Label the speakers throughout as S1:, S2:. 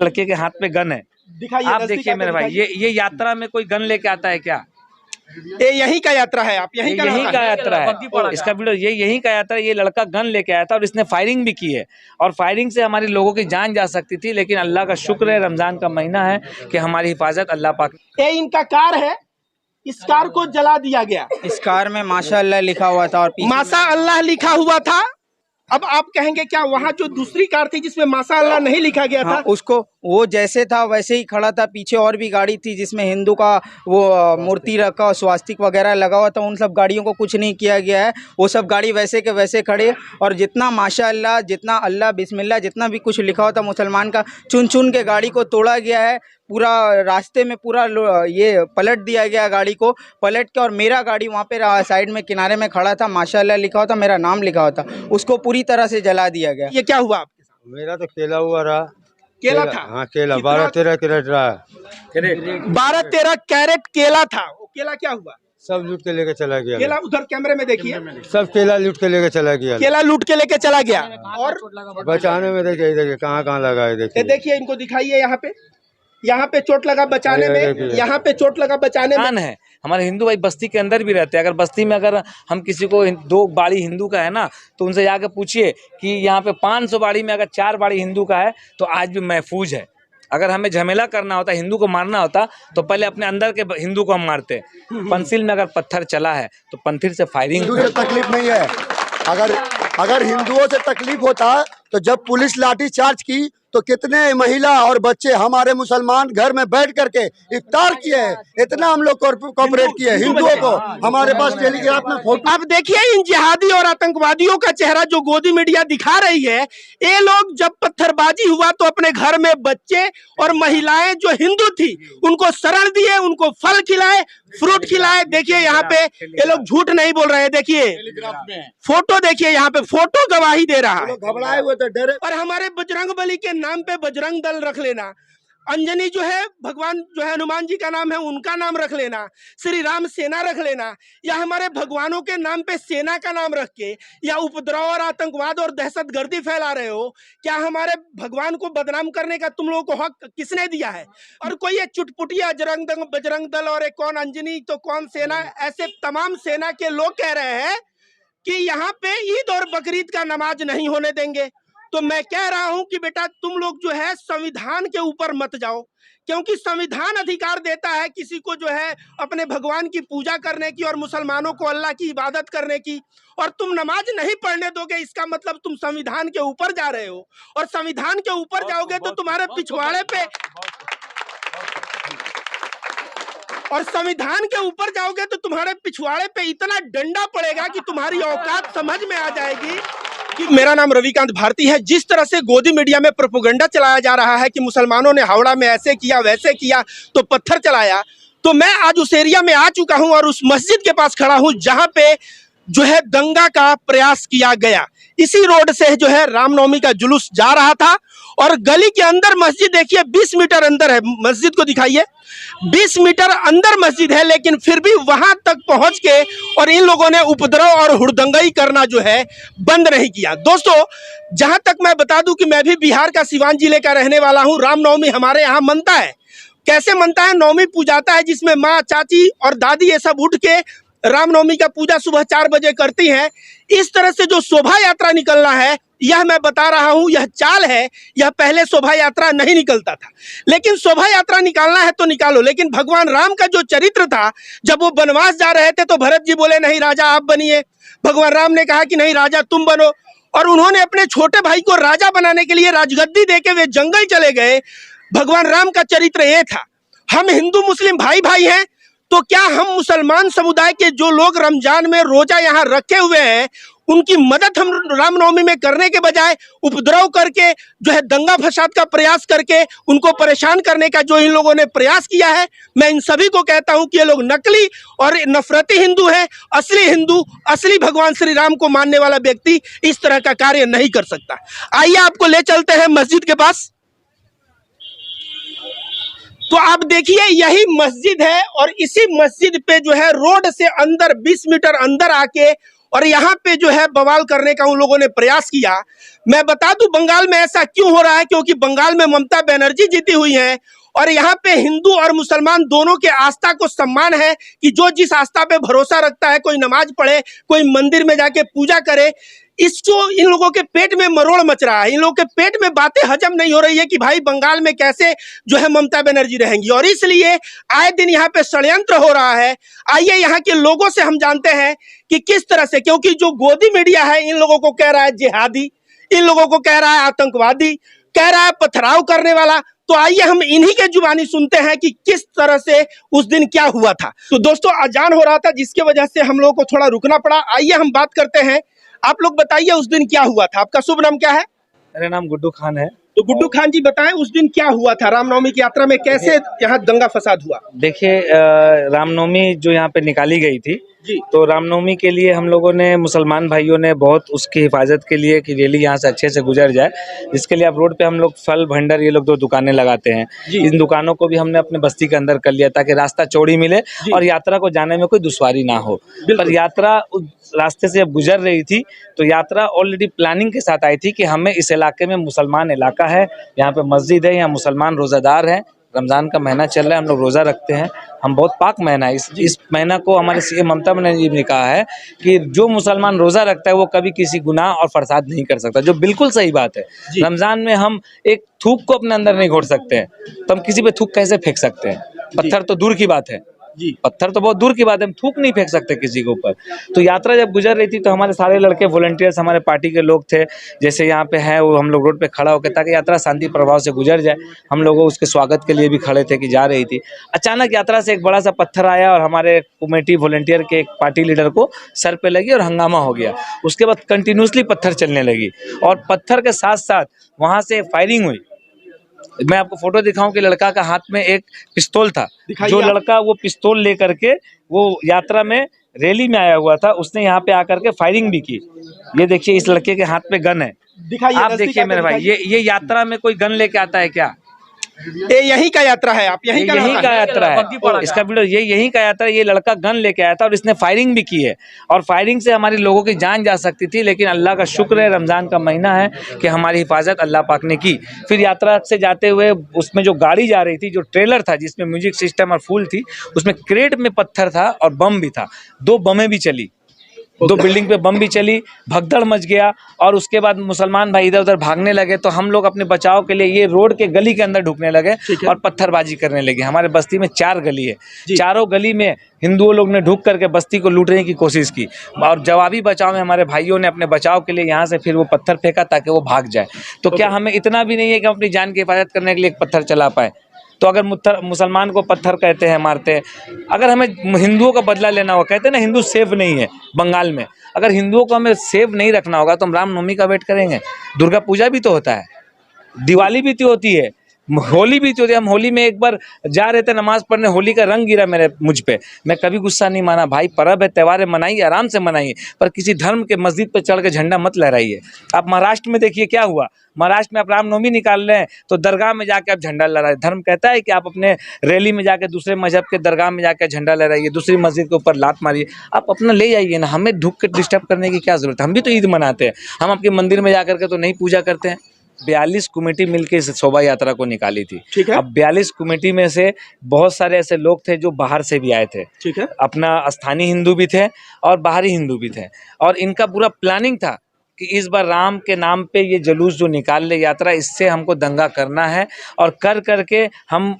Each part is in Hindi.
S1: लड़के के हाथ में गन है।
S2: दिखाइए,
S1: आप
S2: नजदीक
S1: देखिए
S2: आके
S1: मेरे भाई,
S2: दिखाइए।
S1: ये यात्रा में कोई गन लेके आता है क्या?
S2: ये यहीं का यात्रा है, आप यहीं का
S1: यही
S2: लड़का
S1: का
S2: है?
S1: यात्रा है, इसका वीडियो यही का यात्रा है। ये लड़का गन लेके आया था और इसने फायरिंग भी की है, और फायरिंग से हमारे लोगों की जान जा सकती थी, लेकिन अल्लाह का शुक्र है, रमजान का महीना है कि हमारी हिफाजत अल्लाह पाक।
S2: ये इनका कार है, इस कार को जला दिया गया।
S3: इस कार में माशाअल्लाह लिखा हुआ था और
S2: माशा अल्लाह लिखा हुआ था। अब आप कहेंगे क्या वहाँ जो दूसरी कार थी जिसमें माशा अल्लाह नहीं लिखा गया था?
S3: हाँ, उसको वो जैसे था वैसे ही खड़ा था। पीछे और भी गाड़ी थी जिसमें हिंदू का वो मूर्ति रखा और स्वास्तिक वगैरह लगा हुआ था। उन सब गाड़ियों को कुछ नहीं किया गया है, वो सब गाड़ी वैसे के वैसे खड़े। और जितना माशाअल्लाह, जितना अल्लाह बिस्मिल्लाह, जितना भी कुछ लिखा हुआ था मुसलमान का, चुन चुन के गाड़ी को तोड़ा गया है। पूरा रास्ते में पूरा ये पलट दिया गया गाड़ी को, पलट के। और मेरा गाड़ी वहाँ पे साइड में किनारे में खड़ा था, माशाअल्लाह लिखा हुआ था, मेरा नाम लिखा हुआ था, उसको पूरी तरह से जला दिया गया।
S2: ये क्या हुआ आपके साथ?
S4: मेरा तो केला हुआ रहा।
S2: केला था?
S4: हाँ, केला
S2: कितना?
S4: 12-13 कैरेट रहा।
S2: 12-13 कैरेट केला था। वो केला क्या हुआ?
S4: सब लूट के लेके चला गया।
S2: केला उधर कैमरे में देखिए,
S4: सब केला लूट के लेके चला गया।
S2: केला लूट के लेके चला गया। और
S4: बचाने में देखिए कहाँ कहाँ लगा है।
S2: ये
S4: देखिए
S2: देखिए, इनको दिखाइए, यहाँ पे चोट लगा बचाने में, यहाँ पे चोट लगा बचाने में।
S1: है हमारे हिंदू भाई बस्ती के अंदर भी रहते हैं। अगर बस्ती में अगर हम किसी को 2 बाड़ी हिंदू का है ना, तो उनसे जाकर पूछिए कि यहाँ पे 500 बाड़ी में अगर 4 बाड़ी हिंदू का है तो आज भी महफूज है। अगर हमें झमेला करना होता, हिंदू को मारना होता, तो पहले अपने अंदर के हिंदू को हम मारते। पंसिल में अगर पत्थर चला है तो पंथिर से फायरिंग।
S5: हिंदू से तकलीफ नहीं है। अगर हिंदुओं से तकलीफ होता तो जब पुलिस लाठी चार्ज की तो कितने महिला और बच्चे हमारे मुसलमान घर में बैठ करके इफ्तार किए हैं। इतना हम लोग कोऑपरेट किए हिंदुओं को। हमारे पास टेलीग्राफ में फोटो।
S2: अब देखिए इन जिहादी और आतंकवादियों का चेहरा जो गोदी मीडिया दिखा रही है। ये लोग जब पत्थरबाजी हुआ तो अपने घर में बच्चे और महिलाएं जो हिंदू थी उनको शरण दिए, उनको फल खिलाए, फ्रूट खिलाए। देखिए यहाँ पे ये लोग झूठ नहीं बोल रहे हैं। देखिए फोटो, देखिए यहाँ पे फोटो गवाही दे रहा है।
S5: घबराए हुए थे, डरे।
S2: और हमारे बजरंगबली के नाम पे बजरंग दल रख लेना, अंजनी जो है भगवान जो है हनुमान जी का नाम है उनका नाम रख लेना, श्री राम सेना रख लेना, या हमारे भगवानों के नाम पे सेना का नाम रख के या उपद्रव और आतंकवाद और दहशतगर्दी फैला रहे हो। क्या हमारे भगवान को बदनाम करने का तुम लोगों को हक किसने दिया है? और कोई ये चुटपुटिया बजरंग दल और एक कौन अंजनी तो कौन सेना, ऐसे तमाम सेना के लोग कह रहे हैं कि यहाँ पे ईद और बकरीद का नमाज नहीं होने देंगे। तो मैं कह रहा हूं कि बेटा तुम लोग जो है संविधान के ऊपर मत जाओ, क्योंकि संविधान अधिकार देता है किसी को जो है अपने भगवान की पूजा करने की और मुसलमानों को अल्लाह की इबादत करने की। और तुम नमाज नहीं पढ़ने दोगे, इसका मतलब तुम संविधान के ऊपर जा रहे हो। और संविधान के ऊपर जाओगे तो तुम्हारे पिछवाड़े पे, और संविधान के ऊपर जाओगे तो तुम्हारे पिछवाड़े पे इतना डंडा पड़ेगा कि तुम्हारी औकात समझ में आ जाएगी। कि मेरा नाम रविकांत भारती है। जिस तरह से गोदी मीडिया में प्रोपेगेंडा चलाया जा रहा है कि मुसलमानों ने हावड़ा में ऐसे किया वैसे किया तो पत्थर चलाया, तो मैं आज उस एरिया में आ चुका हूं और उस मस्जिद के पास खड़ा हूं जहां पे जो है दंगा का प्रयास किया गया। इसी रोड से जो है रामनवमी का जुलूस जा रहा था और गली के अंदर मस्जिद देखिए 20 मीटर अंदर है। मस्जिद को दिखाइए, 20 मीटर अंदर मस्जिद है, लेकिन फिर भी वहां तक पहुंच के और इन लोगों ने उपद्रव और हुड़दंगई करना जो है बंद नहीं किया। दोस्तों, जहां तक मैं बता दूं कि मैं भी बिहार का सिवान जिले का रहने वाला हूं। रामनवमी हमारे यहाँ मनता है। कैसे मनता है? नवमी पूजाता है जिसमें माँ, चाची और दादी ये सब उठ के रामनवमी का पूजा सुबह 4 बजे करती हैं। इस तरह से जो शोभा यात्रा निकलना है, यह मैं बता रहा हूं, यह चाल है। यह पहले शोभा यात्रा नहीं निकलता था, लेकिन शोभा यात्रा निकालना है तो निकालो। लेकिन भगवान राम का जो चरित्र था, जब वो वनवास जा रहे थे तो भरत जी बोले नहीं राजा आप बनिए। भगवान राम ने कहा कि नहीं राजा तुम बनो, और उन्होंने अपने छोटे भाई को राजा बनाने के लिए राजगद्दी देके वे जंगल चले गए। भगवान राम का चरित्र ये था। हम हिंदू मुस्लिम भाई भाई हैं, तो क्या हम मुसलमान समुदाय के जो लोग रमजान में रोजा यहाँ रखे हुए हैं उनकी मदद हम रामनवमी में करने के बजाय उपद्रव करके जो है दंगा फसाद का प्रयास करके उनको परेशान करने का जो इन लोगों ने प्रयास किया है, मैं इन सभी को कहता हूं कि ये लोग नकली और नफरती हिंदू हैं। असली हिंदू, असली भगवान श्री राम को मानने वाला व्यक्ति इस तरह का कार्य नहीं कर सकता। आइए आपको ले चलते हैं मस्जिद के पास। तो आप देखिए यही मस्जिद है और इसी मस्जिद पे जो है रोड से अंदर 20 मीटर अंदर आके और यहाँ पे जो है बवाल करने का उन लोगों ने प्रयास किया। मैं बता दूं बंगाल में ऐसा क्यों हो रहा है, क्योंकि बंगाल में ममता बनर्जी जीती हुई हैं और यहाँ पे हिंदू और मुसलमान दोनों के आस्था को सम्मान है कि जो जिस आस्था पे भरोसा रखता है, कोई नमाज पढ़े, कोई मंदिर में जाके पूजा करे। इसको इन लोगों के पेट में मरोड़ मच रहा है, इन लोगों के पेट में बातें हजम नहीं हो रही है कि भाई बंगाल में कैसे जो है ममता बनर्जी रहेंगी, और इसलिए आए दिन यहाँ पे षड्यंत्र हो रहा है। आइए यहाँ के लोगों से हम जानते हैं कि किस तरह से, क्योंकि जो गोदी मीडिया है इन लोगों को कह रहा है जिहादी, इन लोगों को कह रहा है आतंकवादी, कह रहा है पथराव करने वाला। तो आइए हम इन्हीं के जुबानी सुनते हैं कि किस तरह से उस दिन क्या हुआ था। तो दोस्तों अजान हो रहा था जिसकी वजह से हम लोगों को थोड़ा रुकना पड़ा। आइए हम बात करते हैं, आप लोग बताइए उस दिन क्या हुआ था। आपका शुभ नाम क्या है?
S1: मेरा नाम गुड्डू खान है।
S2: तो गुड्डू खान जी बताएं उस दिन क्या हुआ था, रामनवमी की यात्रा में कैसे यहाँ दंगा फसाद हुआ?
S1: देखिए रामनवमी जो यहाँ पे निकाली गई थी
S2: जी।
S1: तो रामनवमी के लिए हम लोगों ने, मुसलमान भाइयों ने बहुत उसकी हिफाजत के लिए कि रैली यहाँ से अच्छे से गुजर जाए, जिसके लिए अब रोड पे हम लोग फल भंडार ये लोग 2 दुकानें लगाते हैं। इन दुकानों को भी हमने अपने बस्ती के अंदर कर लिया ताकि रास्ता चौड़ी मिले और यात्रा को जाने में कोई दुश्वारी ना हो। पर यात्रा उस रास्ते से जब गुजर रही थी तो यात्रा ऑलरेडी प्लानिंग के साथ आई थी कि हमें इस इलाके में, मुसलमान इलाका है, यहाँ पे मस्जिद है, यहाँ मुसलमान रोज़ादार हैं, रमज़ान का महीना चल रहा है, हम लोग रोज़ा रखते हैं, हम बहुत पाक महीना है। इस महीना को हमारे सीएम ममता बनर्जी ने कहा है कि जो मुसलमान रोज़ा रखता है वो कभी किसी गुनाह और फसाद नहीं कर सकता, जो बिल्कुल सही बात है। रमज़ान में हम एक थूक को अपने अंदर नहीं घोट सकते हैं, तो हम किसी पे थूक कैसे फेंक सकते हैं? पत्थर तो दूर की बात है, पत्थर तो बहुत दूर की बात है, हम थूक नहीं फेंक सकते किसी के ऊपर। तो यात्रा जब गुजर रही थी तो हमारे सारे लड़के वॉलंटियर्स, हमारे पार्टी के लोग थे, जैसे यहाँ पे हैं, वो हम लोग रोड पे खड़ा होकर ताकि यात्रा शांति प्रभाव से गुजर जाए, हम लोग उसके स्वागत के लिए भी खड़े थे कि जा रही थी। अचानक यात्रा से एक बड़ा सा पत्थर आया और हमारे कमेटी वॉलंटियर के एक पार्टी लीडर को सर पे लगी और हंगामा हो गया। उसके बाद कंटिन्यूसली पत्थर चलने लगी और पत्थर के साथ साथ वहाँ से फायरिंग हुई। मैं आपको फोटो दिखाऊं कि लड़का का हाथ में एक पिस्तौल था, जो लड़का वो पिस्तौल लेकर के वो यात्रा में रैली में आया हुआ था, उसने यहाँ पे आकर के फायरिंग भी की। ये देखिए इस लड़के के हाथ में गन है, आप देखिए मेरे भाई, ये यात्रा में कोई गन लेके आता है क्या?
S2: ये यही का यात्रा है, आप यही
S1: का यात्रा है, इसका वीडियो यही का यात्रा है। ये लड़का गन लेके आया था और इसने फायरिंग भी की है और फायरिंग से हमारे लोगों की जान जा सकती थी, लेकिन अल्लाह का शुक्र है, रमज़ान का महीना है कि हमारी हिफाजत अल्लाह पाक ने की। फिर यात्रा से जाते हुए उसमें जो गाड़ी जा रही थी, जो ट्रेलर था जिसमें म्यूजिक सिस्टम और फूल थी, उसमें क्रेट में पत्थर था और बम भी था। 2 बमें भी चली, 2 बिल्डिंग पे बम भी चली, भगदड़ मच गया और उसके बाद मुसलमान भाई इधर उधर भागने लगे। तो हम लोग अपने बचाव के लिए ये रोड के गली के अंदर ढुकने लगे और पत्थरबाजी करने लगे। हमारे बस्ती में 4 गली है, चारों गली में हिंदुओं लोग ने ढुक करके बस्ती को लूटने की कोशिश की और जवाबी बचाव में हमारे भाइयों ने अपने बचाव के लिए यहाँ से फिर वो पत्थर फेंका ताकि वो भाग जाए। तो क्या हमें इतना भी नहीं है कि हम अपनी जान की हिफाजत करने के लिए एक पत्थर चला पाए? तो अगर मुसलमान को पत्थर कहते हैं, मारते हैं, अगर हमें हिंदुओं का बदला लेना होगा, कहते हैं ना हिंदू सेफ नहीं है बंगाल में, अगर हिंदुओं को हमें सेफ नहीं रखना होगा तो हम रामनवमी का वेट करेंगे? दुर्गा पूजा भी तो होता है, दिवाली भी तो होती है, होली भी तो होती है। हम होली में एक बार जा रहे थे नमाज पढ़ने, होली का रंग गिरा मुझ पे, मैं कभी गुस्सा नहीं माना। भाई पर्व है, त्यौहार है, मनाइए, आराम से मनाइए, पर किसी धर्म के मस्जिद पे चढ़ के झंडा मत लहराइए। आप महाराष्ट्र में देखिए क्या हुआ, महाराष्ट्र में आप रामनवमी निकाल रहे हैं तो दरगाह में जाके आप झंडा लहराए। धर्म कहता है कि आप अपने रैली में जाके दूसरे मजहब के दरगाह में जाकर झंडा लहराइए, दूसरी मस्जिद के ऊपर लात मारिए, आप अपना ले जाइए ना, हमें ढुक के डिस्टर्ब करने की क्या जरूरत है? हम भी तो ईद मनाते हैं, हम आपके मंदिर में जाकर के तो नहीं पूजा करते हैं। 42 कमेटी मिलकर इस शोभा यात्रा को निकाली थी।
S2: ठीक है।
S1: अब 42 कमेटी में से बहुत सारे ऐसे लोग थे जो बाहर से भी आए थे।
S2: ठीक है।
S1: अपना स्थानीय हिंदू भी थे और बाहरी हिंदू भी थे और इनका पूरा प्लानिंग था कि इस बार राम के नाम पे ये जुलूस जो निकाल ले यात्रा, इससे हमको दंगा करना है और कर करके हम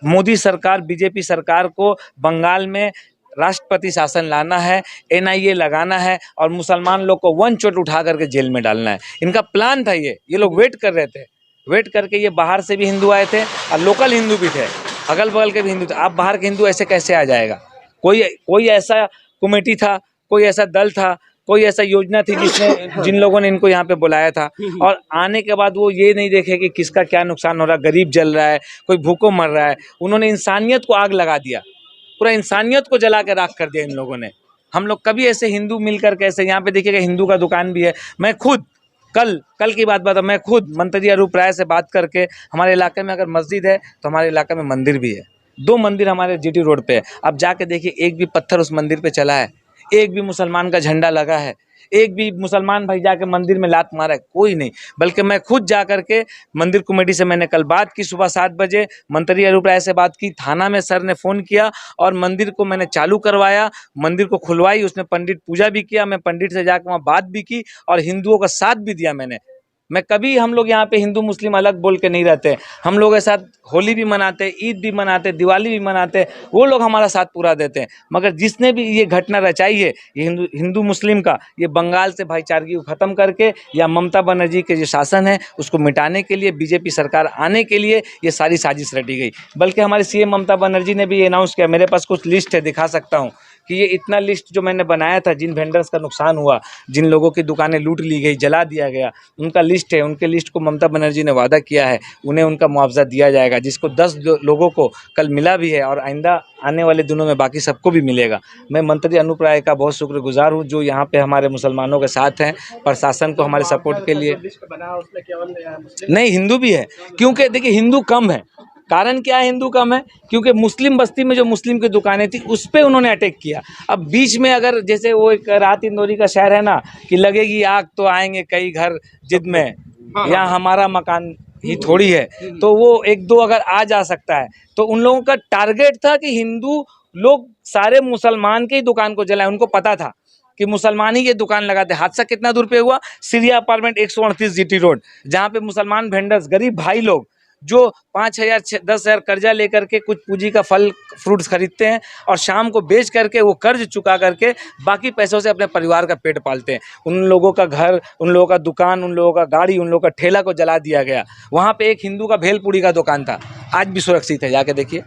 S1: मोदी सरकार, बीजेपी सरकार को बंगाल में राष्ट्रपति शासन लाना है, NIA लगाना है और मुसलमान लोग को वन चोट उठा करके जेल में डालना है। इनका प्लान था ये लोग वेट कर रहे थे, वेट करके ये बाहर से भी हिंदू आए थे और लोकल हिंदू भी थे, अगल बगल के भी हिंदू थे। आप बाहर के हिंदू ऐसे कैसे आ जाएगा? कोई ऐसा कमेटी था, कोई ऐसा दल था, कोई ऐसा योजना थी जिन लोगों ने इनको यहाँ पे बुलाया था और आने के बाद वो ये नहीं देखे कि किसका क्या नुकसान हो रहा है, गरीब जल रहा है, कोई भूखों मर रहा है। उन्होंने इंसानियत को आग लगा दिया, पूरा इंसानियत को जला के राख कर दिया इन लोगों ने। हम लोग कभी ऐसे हिंदू मिलकर कैसे, यहाँ पे देखिएगा हिंदू का दुकान भी है। मैं खुद कल की बात बता, मैं खुद मंत्री अरूप राय से बात करके, हमारे इलाके में अगर मस्जिद है तो हमारे इलाके में मंदिर भी है, 2 मंदिर हमारे GT रोड पे है। अब जाके देखिए एक भी पत्थर उस मंदिर पे चला है, एक भी मुसलमान का झंडा लगा है, एक भी मुसलमान भाई जाके मंदिर में लात मारा है? कोई नहीं। बल्कि मैं खुद जा करके मंदिर कमेटी से मैंने कल बात की, सुबह 7 बजे मंत्री अरूप राय से बात की, थाना में सर ने फ़ोन किया और मंदिर को मैंने चालू करवाया, मंदिर को खुलवाई, उसने पंडित पूजा भी किया, मैं पंडित से जाकर वहाँ बात भी की और हिंदुओं का साथ भी दिया मैंने। मैं कभी, हम लोग यहाँ पे हिंदू मुस्लिम अलग बोल के नहीं रहते, हम लोग के साथ होली भी मनाते, ईद भी मनाते, दिवाली भी मनाते, वो लोग हमारा साथ पूरा देते हैं। मगर जिसने भी ये घटना रचाई है, ये हिंदू मुस्लिम का, ये बंगाल से भाईचारगी को ख़त्म करके या ममता बनर्जी के जो शासन है उसको मिटाने के लिए, बीजेपी सरकार आने के लिए ये सारी साजिश रटी गई। बल्कि हमारे सीएम ममता बनर्जी ने भी ये अनाउंस किया, मेरे पास कुछ लिस्ट है, दिखा सकता हूँ कि ये इतना लिस्ट जो मैंने बनाया था, जिन वेंडर्स का नुकसान हुआ, जिन लोगों की दुकानें लूट ली गई, जला दिया गया, उनका लिस्ट है। उनके लिस्ट को ममता बनर्जी ने वादा किया है, उन्हें उनका मुआवजा दिया जाएगा, जिसको 10 लोगों को कल मिला भी है और आइंदा आने वाले दिनों में बाकी सबको भी मिलेगा। मैं मंत्री अनूप राय का बहुत शुक्रगुजार हूँ जो यहाँ पे हमारे मुसलमानों के साथ हैं, प्रशासन को हमारे सपोर्ट के लिए। नहीं, हिंदू भी है, क्योंकि देखिए हिंदू कम है। कारण क्या है हिंदू कम है? क्योंकि मुस्लिम बस्ती में जो मुस्लिम की दुकानें थी उस पर उन्होंने अटैक किया। अब बीच में अगर जैसे वो एक रात इंदौरी का शहर है ना कि लगेगी आग तो आएंगे कई घर जिद में, यहाँ हमारा मकान ही थोड़ी है, तो वो 1-2 अगर आ जा सकता है। तो उन लोगों का टारगेट था कि हिंदू लोग सारे मुसलमान के ही दुकान को जलाएं। उनको पता था कि मुसलमान ही ये दुकान लगाते। हादसा कितना दूर पे हुआ? सीरिया अपार्टमेंट 138 जीटी रोड, जहाँ पे मुसलमान वेंडर्स, गरीब भाई लोग जो 5,000 10,000 कर्जा लेकर के कुछ पूंजी का फल फ्रूट्स खरीदते हैं और शाम को बेच करके वो कर्ज चुका करके बाकी पैसों से अपने परिवार का पेट पालते हैं। उन लोगों का घर, उन लोगों का दुकान, उन लोगों का गाड़ी, उन लोगों का ठेला को जला दिया गया। वहाँ पे एक हिंदू का भेलपूरी का दुकान था, आज भी सुरक्षित है, जाके देखिए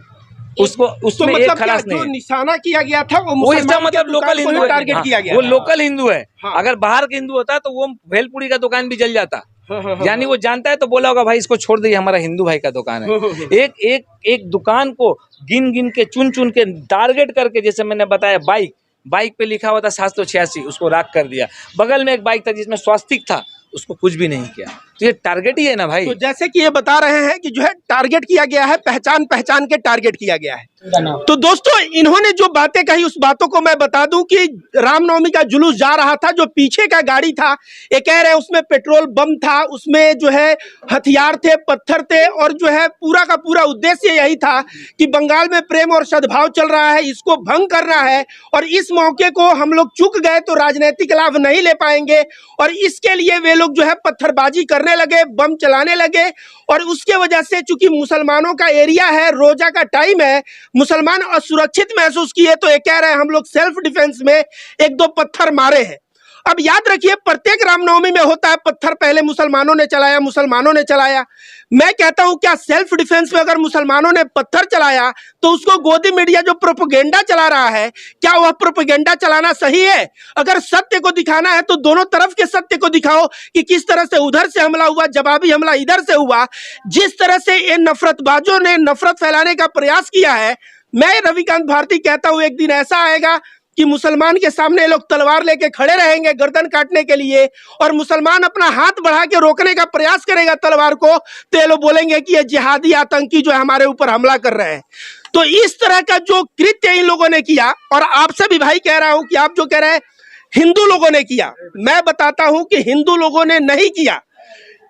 S1: उसको, उसमें
S2: तो
S1: एक
S2: मतलब
S1: खलास नहीं
S2: जो
S1: है।
S2: निशाना किया गया था
S1: वो इसका मतलब लोकल हिंदू है,
S2: टारगेट किया गया
S1: वो
S2: था।
S1: लोकल हिंदू है।
S2: हाँ।
S1: अगर बाहर के हिंदू होता तो वो भेलपूरी का दुकान भी जल जाता।
S2: हाँ।
S1: यानी वो जानता है तो बोला होगा भाई इसको छोड़ दीजिए, हमारा हिंदू भाई का दुकान है। एक दुकान को गिन गिन के, चुन चुन के, टारगेट करके, जैसे मैंने बताया, बाइक पे लिखा हुआ था 786, उसको राख कर दिया। बगल में एक बाइक था जिसमें स्वास्तिक था, उसको कुछ भी नहीं किया। तो ये टारगेट ही है ना भाई।
S2: तो जैसे कि ये बता रहे हैं कि जो है टारगेट किया गया है, पहचान के टारगेट किया गया है। तो दोस्तों इन्होंने जो बातें कही उस बातों को मैं बता दूं कि रामनवमी का जुलूस जा रहा था, जो पीछे का गाड़ी था ये कह रहे हैं उसमें पेट्रोल बम था, उसमें जो है हथियार थे, पत्थर थे, और जो है पूरा का पूरा उद्देश्य यही था कि बंगाल में प्रेम और सद्भाव चल रहा है, इसको भंग करना है। और इस मौके को हम लोग चूक गए तो राजनीतिक लाभ नहीं ले पाएंगे, और इसके लिए वे लोग जो है पत्थरबाजी करने लगे, बम चलाने लगे। और उसके वजह से चूंकि मुसलमानों का एरिया है, रोजा का टाइम है, मुसलमान असुरक्षित महसूस किए, तो ये कह रहे हैं हम लोग सेल्फ डिफेंस में 1-2 पत्थर मारे हैं। अब याद रखिए प्रत्येक रामनवमी में होता है, पत्थर पहले मुसलमानों ने चलाया। मैं कहता हूं क्या सेल्फ डिफेंस में अगर मुसलमानों ने पत्थर चलाया तो उसको गोदी मीडिया जो प्रोपेगेंडा चला रहा है, क्या वह प्रोपेगेंडा चलाना सही है? अगर सत्य को दिखाना है तो दोनों तरफ के सत्य को दिखाओ कि किस तरह से उधर से हमला हुआ, जवाबी हमला इधर से हुआ। जिस तरह से इन नफरतबाजों ने नफरत फैलाने का प्रयास किया है, मैं रविकांत भारती कहता हूं एक दिन ऐसा आएगा कि मुसलमान के सामने लोग तलवार लेके खड़े रहेंगे गर्दन काटने के लिए, और मुसलमान अपना हाथ बढ़ा के रोकने का प्रयास करेगा तलवार को, तो ये लोग बोलेंगे कि ये जिहादी आतंकी जो है हमारे ऊपर हमला कर रहे हैं। तो इस तरह का जो कृत्य इन लोगों ने किया, और आपसे भी भाई कह रहा हूं कि आप जो कह रहे हैं हिंदू लोगों ने किया, मैं बताता हूं कि हिंदू लोगों ने नहीं किया।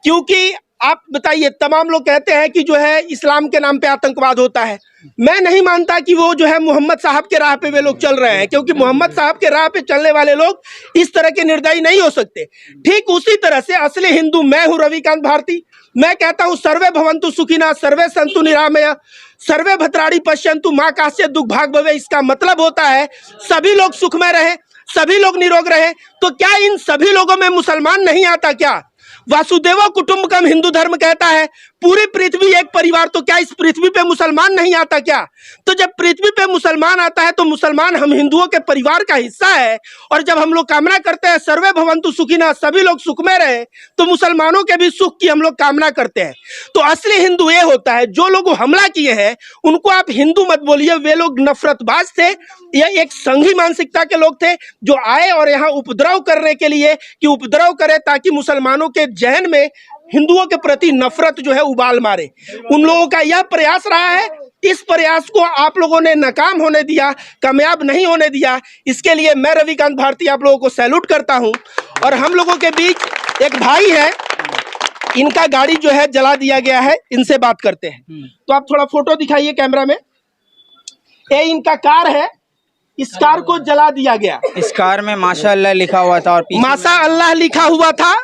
S2: क्योंकि आप बताइए, तमाम लोग कहते हैं कि जो है इस्लाम के नाम पे आतंकवाद होता है। मैं नहीं मानता कि वो जो है मोहम्मद साहब के राह पे वे लोग चल रहे हैं, क्योंकि मोहम्मद साहब के राह पे चलने वाले लोग इस तरह के निर्दयी नहीं हो सकते। ठीक उसी तरह से असली हिंदू मैं हूं, रविकांत भारती। मैं कहता हूं सर्वे भवन्तु सुखिनः, सर्वे सन्तु निरामया, सर्वे भद्राणि पश्यन्तु मां कास्य दुख भाग भवे। इसका मतलब होता है सभी लोग सुखमय रहे, सभी लोग निरोग रहे। तो क्या इन सभी लोगों में मुसलमान नहीं आता क्या? वासुदेव कुटुंबकम हिंदू धर्म कहता है, पूरी पृथ्वी एक परिवार, तो क्या इस पृथ्वी पे मुसलमान नहीं आता क्या? तो जब पृथ्वी पे मुसलमान आता है तो मुसलमान हम हिंदुओं के परिवार का हिस्सा है। और जब हम लोग कामना करते हैं सर्वे भवन्तु सुखिनः, सभी लोग सुखमय रहे, तो मुसलमानों के भी सुख की हम लोग कामना करते हैं। तो असली हिंदू ये होता है, जो लोग हमला किए हैं उनको आप हिंदू मत बोलिए, वे लोग नफरतबाज थे, ये एक संघी मानसिकता के लोग थे जो आए और यहाँ उपद्रव करने के लिए कि उपद्रव करे ताकि मुसलमानों के जहन में हिंदुओं के प्रति नफरत जो है उबाल मारे। उन लोगों का यह प्रयास रहा है इस प्रयास को आप लोगों ने नाकाम होने दिया, कामयाब नहीं होने दिया, इसके लिए मैं रविकांत भारती आप लोगों को सैल्यूट करता हूं। और हम लोगों के बीच एक भाई है, इनका गाड़ी जो है जला दिया गया है, इनसे बात करते हैं। तो आप थोड़ा फोटो दिखाइए कैमरा में। ये इनका कार है, इस कार को जला दिया गया।
S3: इस कार में माशाअल्लाह लिखा हुआ था और पीछे
S2: माशा अल्लाह लिखा हुआ था।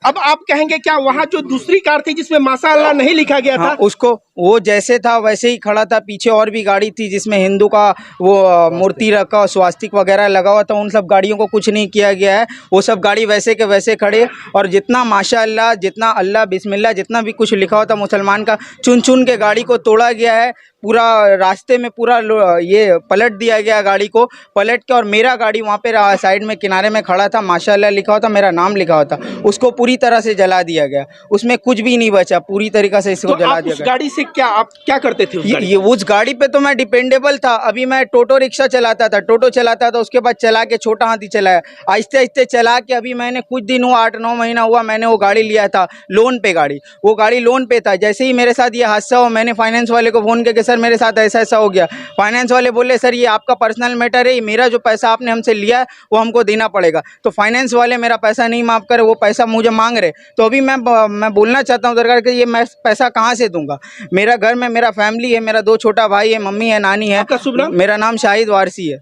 S2: अब आप कहेंगे क्या वहां जो दूसरी कार थी जिसमें माशा अल्लाह नहीं लिखा गया था?
S3: हाँ, उसको वो जैसे था वैसे ही खड़ा था। पीछे और भी गाड़ी थी जिसमें हिंदू का वो मूर्ति रखा, स्वास्तिक वगैरह लगा हुआ था। उन सब गाड़ियों को कुछ नहीं किया गया है, वो सब गाड़ी वैसे के वैसे खड़े। और जितना माशाअल्लाह, जितना अल्लाह बिस्मिल्लाह, जितना भी कुछ लिखा हुआ था मुसलमान का, चुन चुन के गाड़ी को तोड़ा गया है। पूरा रास्ते में पूरा ये पलट दिया गया गाड़ी को, पलट के। और मेरा गाड़ी वहाँ पे साइड में किनारे में खड़ा था, माशाअल्लाह लिखा हुआ था, मेरा नाम लिखा हुआ था, उसको पूरी तरह से जला दिया गया। उसमें कुछ भी नहीं बचा, पूरी तरीक़ा से इसको
S2: तो
S3: जला
S2: आप
S3: दिया
S2: उस
S3: गया।
S2: गाड़ी से क्या आप क्या करते थे?
S3: ये उस गाड़ी पे तो मैं डिपेंडेबल था। अभी मैं टोटो रिक्शा चलाता था, टोटो चलाता था, उसके बाद चला के छोटा हाथी चलाया, आहिस्ते आहिस्ते चला के। अभी मैंने कुछ दिन हुआ, 8-9 महीना हुआ, मैंने वो गाड़ी लिया था लोन पे। गाड़ी वो गाड़ी लोन पे था। जैसे ही मेरे साथ ये हादसा हुआ, मैंने फाइनेंस वाले को फ़ोन करके, सर मेरे साथ ऐसा ऐसा हो गया। फाइनेंस वाले बोले सर ये आपका पर्सनल मैटर है, मेरा जो पैसा आपने हमसे लिया है वो हमको देना पड़ेगा। तो फाइनेंस वाले मेरा पैसा नहीं माफ़ करे, वो पैसा मुझे मांग रहे। तो अभी मैं बोलना चाहता हूँ सरकार कि ये मैं पैसा कहाँ से दूंगा? मेरा घर में मेरा फैमिली है, मेरा 2 छोटा भाई है, मम्मी है, नानी है।
S2: आपका शुभ नाम?
S3: मेरा नाम शाहिद वारसी है।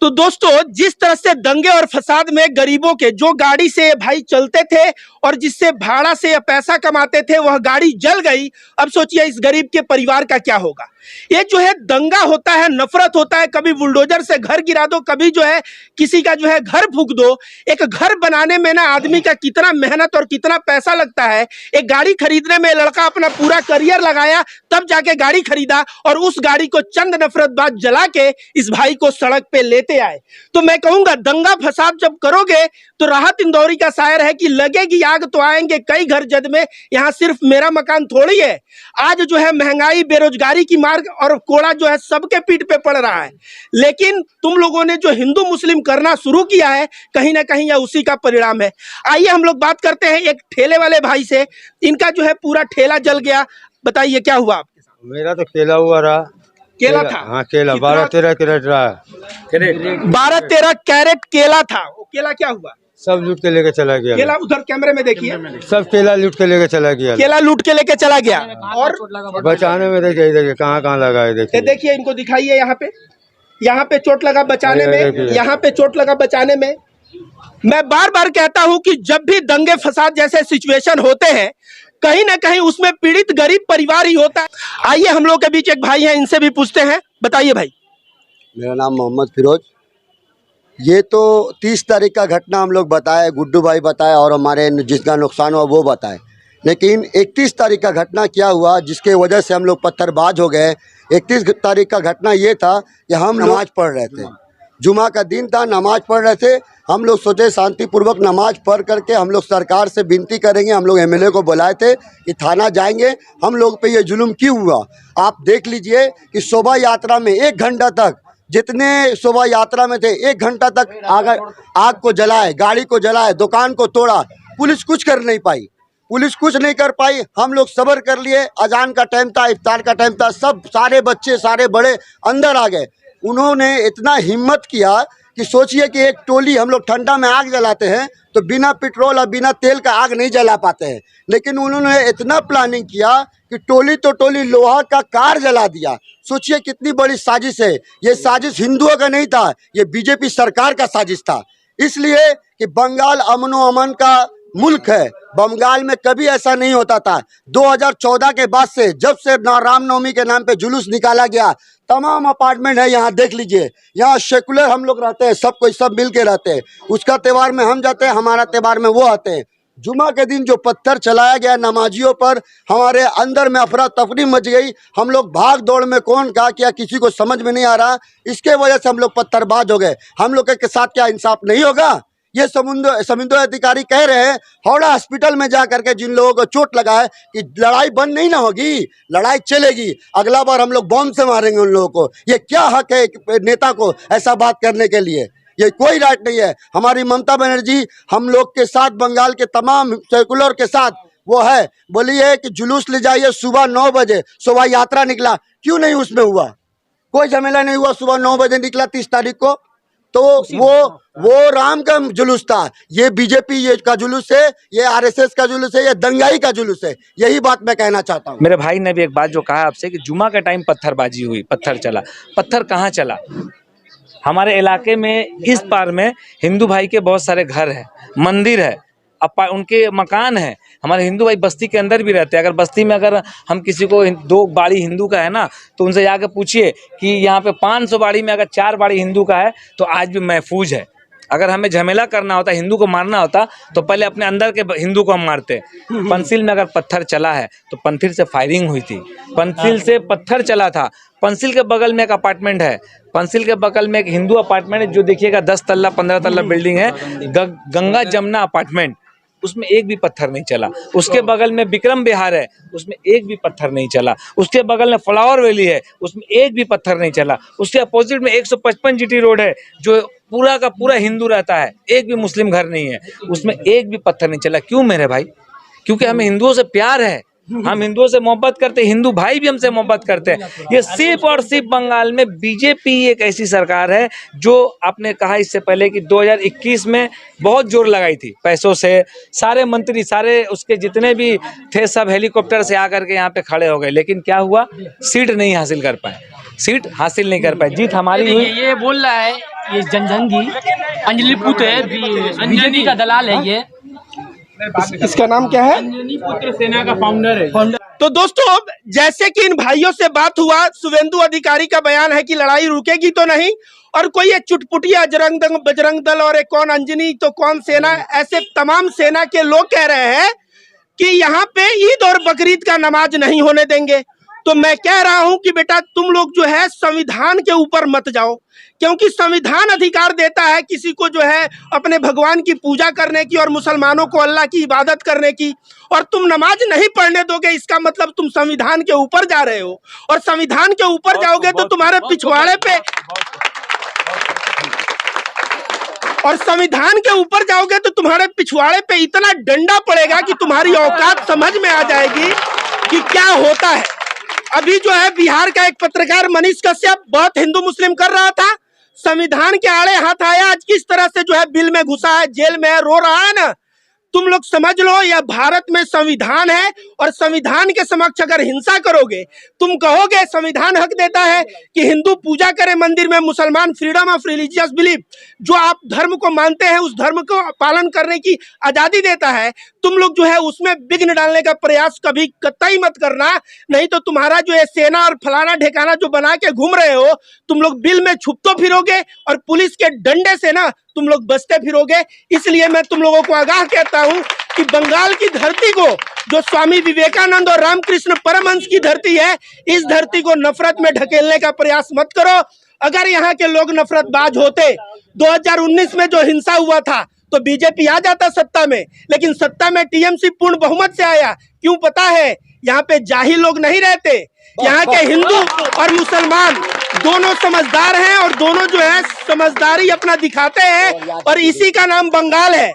S2: तो दोस्तों, जिस तरह से दंगे और फसाद में गरीबों के जो गाड़ी से ये भाई चलते थे और जिससे भाड़ा से या पैसा कमाते थे, वह गाड़ी जल गई। अब सोचिए इस गरीब के परिवार का क्या होगा। ये जो है दंगा होता है, नफरत होता है, कभी बुलडोजर से घर गिरा दो, कभी जो है किसी का जो है घर फूंक दो। एक घर बनाने में ना आदमी का कितना मेहनत और कितना पैसा लगता है। एक गाड़ी खरीदने में लड़का अपना पूरा करियर लगाया, तब जाके गाड़ी खरीदा, और उस गाड़ी को चंद नफरत बाद जला के इस भाई को सड़क पे लेते आए। तो मैं कहूंगा दंगा फसाद जब करोगे तो राहत इंदौरी का शायर है कि लगेगी आग तो आएंगे कई घर जद में, यहाँ सिर्फ मेरा मकान थोड़ी है। आज जो है महंगाई, बेरोजगारी की मार और कोड़ा जो है सबके पीठ पे पड़ रहा है। लेकिन तुम लोगों ने जो हिंदू मुस्लिम करना शुरू किया है, कहीं ना कहीं यह उसी का परिणाम है। आइए हम लोग बात करते हैं एक ठेले वाले भाई से। इनका जो है पूरा ठेला जल गया, बताइए क्या हुआ आपके साथ?
S4: मेरा तो केला हुआ रहा।
S2: केला था?
S4: हाँ केला, 12-13 कैरेट रहा।
S2: 12-13 कैरेट केला था। वो केला क्या हुआ?
S4: सब लूट के लेके चला गया।
S2: केला उधर कैमरे में देखिए,
S4: सब केला लूट के लेके चला गया।
S2: केला लूट के लेके चला गया। और
S4: बचाने में देखिए कहाँ कहाँ लगा है।
S2: ये देखिए, इनको दिखाइए, यहाँ पे चोट लगा बचाने में, यहाँ पे चोट लगा बचाने में। मैं बार बार कहता हूं कि जब भी दंगे फसाद जैसे सिचुएशन होते हैं, कहीं ना कहीं उसमें पीड़ित गरीब परिवार ही होता है। आइए हम लोग के बीच एक भाई हैं, इनसे भी पूछते हैं। बताइए भाई।
S5: मेरा नाम मोहम्मद फिरोज। ये तो 30 तारीख का घटना हम लोग बताए, गुड्डू भाई बताए और हमारे जिसका नुकसान हुआ वो बताए। लेकिन 31 तारीख का घटना क्या हुआ जिसके वजह से हम लोग पत्थरबाज हो गए? 31 तारीख का घटना ये था कि हम नमाज पढ़ रहे थे, जुमा का दिन था, नमाज पढ़ रहे थे। हम लोग सोचे शांतिपूर्वक नमाज पढ़ करके हम लोग सरकार से विनती करेंगे। हम लोग एमएलए को बुलाए थे कि थाना जाएंगे, हम लोग पे ये जुल्म क्यों हुआ। आप देख लीजिए कि शोभा यात्रा में 1 घंटा तक, जितने शोभा यात्रा में थे 1 घंटा तक आग को जलाए, गाड़ी को जलाए, दुकान को तोड़ा। पुलिस कुछ कर नहीं पाई, पुलिस कुछ नहीं कर पाई। हम लोग सब्र कर लिए। अजान का टाइम था, इफ्तार का टाइम था, सब सारे बच्चे सारे बड़े अंदर आ गए। उन्होंने इतना हिम्मत किया कि सोचिए कि एक टोली, हम लोग ठंडा में आग जलाते हैं तो बिना पेट्रोल और बिना तेल का आग नहीं जला पाते हैं, लेकिन उन्होंने इतना प्लानिंग किया कि टोली तो टोली लोहा का कार जला दिया। सोचिए कितनी बड़ी साजिश है। ये साजिश हिंदुओं का नहीं था, ये बीजेपी सरकार का साजिश था। इसलिए कि बंगाल अमन का मुल्क है, बंगाल में कभी ऐसा नहीं होता था। 2014 के बाद से, जब से रामनवमी के नाम पे जुलूस निकाला गया, तमाम अपार्टमेंट है यहाँ देख लीजिए, यहाँ सेकुलर हम लोग रहते हैं, सब कोई सब मिल के रहते हैं। उसका त्यौहार में हम जाते हैं, हमारा त्यौहार में वो आते हैं। जुमा के दिन जो पत्थर चलाया गया नमाजियों पर, हमारे अंदर में अफरा तफरी मच गई। हम लोग भाग दौड़ में कौन क्या किया किसी को समझ में नहीं आ रहा। इसके वजह से हम लोग पत्थरबाज हो गए। हम लोग के साथ क्या इंसाफ नहीं होगा? ये समुद्र अधिकारी कह रहे हैं हावड़ा हॉस्पिटल में जा करके जिन लोगों को चोट लगा है कि लड़ाई बंद नहीं ना होगी, लड़ाई चलेगी। अगला बार हम लोग बॉम्ब से मारेंगे उन लोगों को। ये क्या हक है नेता को ऐसा बात करने के लिए? ये कोई राइट नहीं है। हमारी ममता बनर्जी हम लोग के साथ, बंगाल के तमाम सेकुलर के साथ वो है, बोलिए कि जुलूस ले जाइए सुबह 9 बजे, शोभा यात्रा निकला, क्यों नहीं उसमें हुआ? कोई झमेला नहीं हुआ, सुबह 9 बजे निकला 30 तारीख को, तो वो राम का जुलूस था। ये बीजेपी ये का जुलूस है, ये आरएसएस का जुलूस है, ये दंगाई का जुलूस है। यही बात मैं कहना चाहता हूँ।
S1: मेरे भाई ने भी एक बात जो कहा आपसे कि जुमा के टाइम पत्थरबाजी हुई, पत्थर चला। पत्थर कहाँ चला? हमारे इलाके में इस पार में हिंदू भाई के बहुत सारे घर हैं, मंदिर है, उनके मकान है। हमारे हिंदू भाई बस्ती के अंदर भी रहते हैं। अगर बस्ती में अगर हम किसी को 2 बाड़ी हिंदू का है ना, तो उनसे जाके पूछिए कि यहाँ पे 500 बाड़ी में अगर 4 बाड़ी हिंदू का है तो आज भी महफूज है। अगर हमें झमेला करना होता, हिंदू को मारना होता, तो पहले अपने अंदर के हिंदू को हम मारते। पंसिल में अगर पत्थर चला है तो पंसिल से फायरिंग हुई थी, पंसिल से पत्थर चला था। पंसिल के बगल में एक अपार्टमेंट है, पंसिल के बगल में एक हिंदू अपार्टमेंट है जो देखिएगा 10 तल्ला 15 तल्ला बिल्डिंग है, गंगा जमुना अपार्टमेंट, उसमें एक भी पत्थर नहीं चला। उसके बगल में विक्रम विहार है, उसमें एक भी पत्थर नहीं चला। उसके बगल में फ्लावर वैली है, उसमें एक भी पत्थर नहीं चला। उसके अपोजिट में 155 जीटी रोड है जो पूरा का पूरा हिंदू रहता है, एक भी मुस्लिम घर नहीं है, उसमें एक भी पत्थर नहीं चला। क्यों मेरे भाई? क्योंकि हमें हिंदुओं से प्यार है, हम हिंदुओं से मोहब्बत करते हैं, हिंदू भाई भी हमसे मोहब्बत करते हैं। ये सिर्फ और सिर्फ बंगाल में बीजेपी एक ऐसी सरकार है जो आपने कहा इससे पहले कि 2021 में बहुत जोर लगाई थी पैसों से। सारे मंत्री, सारे उसके जितने भी थे सब हेलीकॉप्टर से आकर के यहाँ पे खड़े हो गए, लेकिन क्या हुआ? सीट नहीं हासिल कर पाए, सीट हासिल नहीं कर पाए। जीत हमारी हुई।
S6: ये बोल रहा है ये जनजंगी अंजलि पुत्र है, बीजेपी का दलाल है। ये
S2: इसका नाम क्या है?
S6: अंजनी पुत्र सेना का फाउंडर है।
S2: तो दोस्तों, जैसे कि इन भाइयों से बात हुआ, शुभेंदु अधिकारी का बयान है कि लड़ाई रुकेगी तो नहीं, और कोई ये चुटपुटिया बजरंग दल और एक कौन अंजनी तो कौन सेना, ऐसे तमाम सेना के लोग कह रहे हैं कि यहाँ पे ईद और बकरीद का नमाज नहीं होने देंगे। तो मैं कह रहा हूं कि बेटा तुम लोग जो है संविधान के ऊपर मत जाओ, क्योंकि संविधान अधिकार देता है किसी को जो है अपने भगवान की पूजा करने की और मुसलमानों को अल्लाह की इबादत करने की, और तुम नमाज नहीं पढ़ने दोगे, इसका मतलब तुम संविधान के ऊपर जा रहे हो। और संविधान के ऊपर जाओगे तो तुम्हारे पिछवाड़े पे, और संविधान के ऊपर जाओगे तो तुम्हारे पिछवाड़े पे इतना डंडा पड़ेगा कि तुम्हारी औकात समझ में आ जाएगी कि क्या होता है। अभी जो है बिहार का एक पत्रकार मनीष कश्यप बहुत हिंदू मुस्लिम कर रहा था, संविधान के आड़े हाथ आया, आज किस तरह से जो है बिल में घुसा है, जेल में है, रो रहा है ना। तुम लोग समझ लो, यह भारत में संविधान है, और संविधान के समक्ष अगर हिंसा करोगे, तुम कहोगे संविधान हक देता है कि हिंदू पूजा करे मंदिर में, मुसलमान फ्रीडम ऑफ रिलीजियस बिलीफ, जो आप धर्म को मानते हैं उस धर्म को पालन करने की आजादी देता है, तुम लोग जो है उसमें विघ्न डालने का प्रयास कभी कतई मत करना। नहीं तो तुम्हारा जो है सेना और फलाना ठिकाना जो बना के घूम रहे हो, तुम लोग बिल में छुपतो फिरोगे और पुलिस के डंडे से ना तुम लोग बचते फिरोगे। इसलिए मैं तुम लोगों को आगाह कहता हूं कि बंगाल की धरती को, जो स्वामी विवेकानंद और रामकृष्ण परमहंस की धरती है, इस धरती को नफरत में ढकेलने का प्रयास मत करो। अगर यहाँ के लोग नफरतबाज होते, 2019 में जो हिंसा हुआ था तो बीजेपी आ जाता सत्ता में, लेकिन सत्ता में टीएमसी पूर्ण बहुमत से आया। क्यों पता है? यहाँ पे जाहिल लोग नहीं रहते, यहाँ के हिंदू और मुसलमान दोनों समझदार हैं, और दोनों जो है समझदारी अपना दिखाते हैं, और इसी का नाम बंगाल है।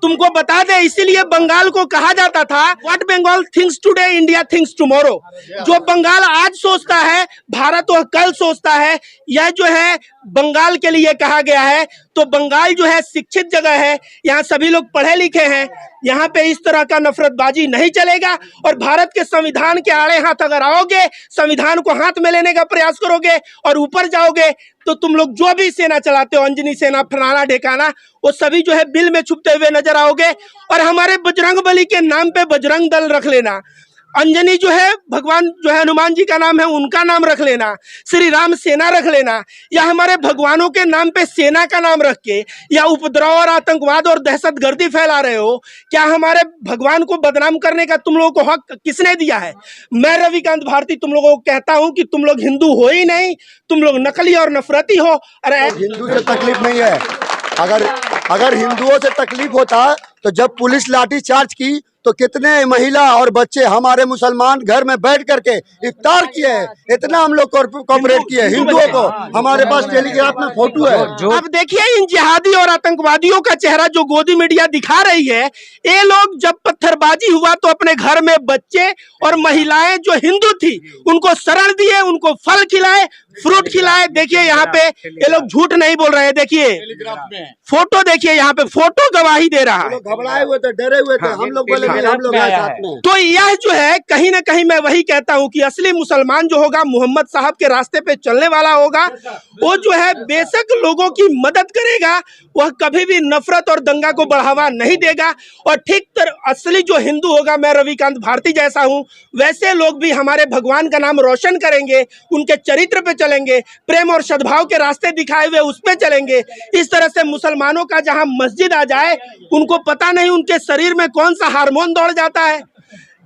S2: तुमको बता दे, इसीलिए बंगाल को कहा जाता था what Bengal thinks today India thinks tomorrow. जो बंगाल आज सोचता है भारत वह कल सोचता है, यह जो है बंगाल के लिए कहा गया है। तो बंगाल जो है शिक्षित जगह है, यहाँ सभी लोग पढ़े लिखे हैं, यहाँ पे इस तरह का नफरतबाजी नहीं चलेगा। और भारत के संविधान के आड़े हाथ अगर आओगे, संविधान को हाथ में लेने का प्रयास करोगे और ऊपर जाओगे, तो तुम लोग जो भी सेना चलाते हो, अंजनी सेना फलाना ढेकाना, वो सभी जो है बिल में छुपते हुए नजर आओगे। और हमारे बजरंगबली के नाम पे बजरंग दल रख लेना, अंजनी जो है भगवान जो है हनुमान जी का नाम है, उनका नाम रख लेना, श्री राम सेना रख लेना, या हमारे भगवानों के नाम पे सेना का नाम रख के या उपद्रव और आतंकवाद और दहशतगर्दी फैला रहे हो। क्या हमारे भगवान को बदनाम करने का तुम लोगों को हक किसने दिया है? मैं रविकांत भारती तुम लोगों को कहता हूं कि तुम लोग हिंदू हो ही नहीं, तुम लोग नकली और नफरती हो। अरे
S5: हिंदू से तकलीफ नहीं है, अगर हिंदुओं से तकलीफ होता तो जब पुलिस लाठी चार्ज की तो कितने महिला और बच्चे हमारे मुसलमान घर में बैठ करके इफ्तार किए हैं। इतना हम लोग कोऑपरेट किए हिंदुओं को। हमारे पास टेलीग्राफ में फोटो है।
S2: अब देखिए इन जिहादी और आतंकवादियों का चेहरा जो गोदी मीडिया दिखा रही है, ये लोग जब पत्थरबाजी हुआ तो अपने घर में बच्चे और महिलाएं जो हिंदू थी उनको शरण दिए, उनको फल खिलाए, फ्रूट खिलाए। देखिए यहाँ पे ये लोग झूठ नहीं बोल रहे हैं। देखिए फोटो, देखिए यहाँ पे फोटो गवाही दे रहा है।
S5: घबराए हुए थे, डरे हुए थे। हम लोग बोले नहीं, हम लोग आए साथ में।
S2: तो यह जो है कहीं ना कहीं मैं वही कहता हूं कि असली मुसलमान जो होगा मोहम्मद साहब के रास्ते पे चलने वाला होगा। वो जो है बेशक लोगों की मदद करेगा, वह कभी भी नफरत और दंगा को बढ़ावा नहीं देगा। और ठीक असली जो हिंदू होगा, मैं रविकांत भारती जैसा हूं, वैसे लोग भी हमारे भगवान का नाम रोशन करेंगे, उनके चरित्र पे चलेंगे, प्रेम और सद्भाव के रास्ते दिखाए हुए उस पे चलेंगे। इस तरह से मुसलमानों का जहां मस्जिद आ जाए, उनको पता नहीं उनके शरीर में कौन सा हार्मोन दौड़ जाता है।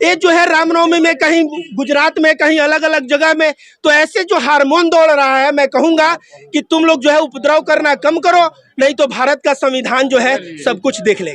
S2: ये जो है रामनवमी में कहीं गुजरात में, कहीं अलग अलग जगह में, तो ऐसे जो हार्मोन दौड़ रहा है, मैं कहूंगा कि तुम लोग जो है उपद्रव करना कम करो, नहीं तो भारत का संविधान जो है सब कुछ देख लेगा।